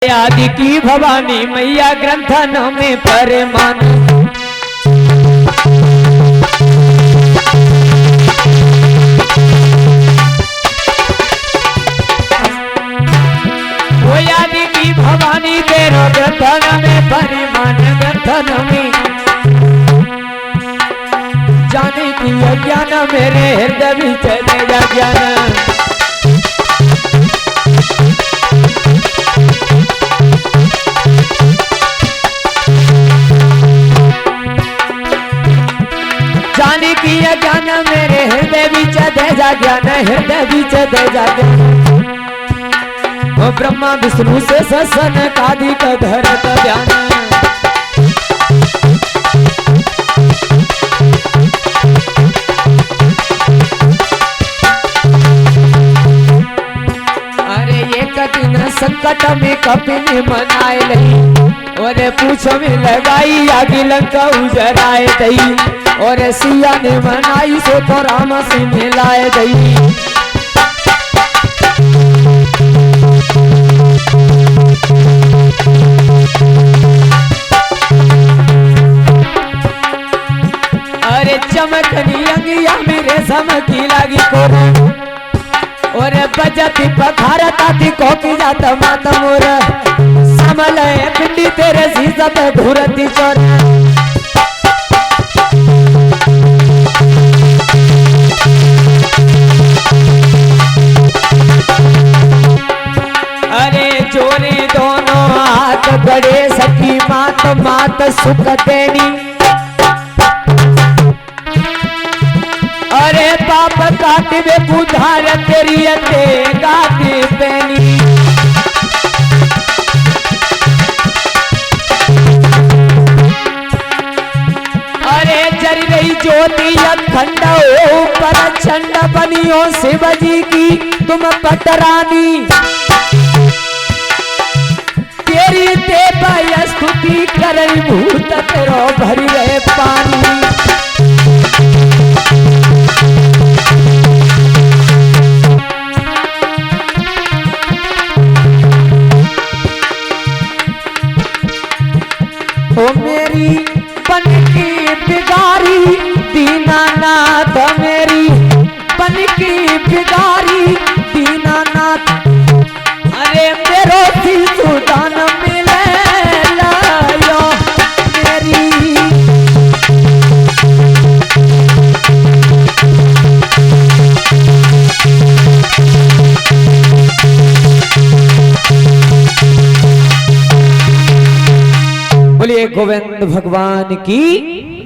आदि की भवानी मैया ग्रंथन में परमान वो आदि की भवानी तेरो ग्रंथन में परिमान ग्रंथन में जाने की अज्ञान मेरे हृदय में चले ज्ञान जाने की ज्ञान मेरे हृदय बीच दे जा ज्ञान हृदय बीच दे जा ज्ञान वो ब्रह्मा विष्णु से ससन कादि का धरत ध्यान अरे एक दिन संकट में कपिल मनाए नहीं और पूछो में लगाई आगे लंका उजराए दई और सिया ने मनाई सो तो राम से मिलाए दई अरे चमकनी अंगिया मेरे समकी लागी कोर और बजती पखारता थी कोकी जात मात मोर समल पिंडी तेरे सीसा पे घूरती चोर अरे जोरे दोनों हाथ बड़े सखी मात मात सुख देनी अरे पाप काटे वे बुधार तेरी अते गाती पैनी अरे जरी रही ज्योति अखंड ऊपर चंड बनियो शिवजी की तुम पटरानी तेरी देव स्तुति करई भूत तेरो भरी रहे पानी ओ मेरी बन की बिगारी दीनानाथ मेरी बन की बिगारी दीनानाथ अरे मेरो सुदान मिले लायो मेरी बोलिए गोविंद भगवान की।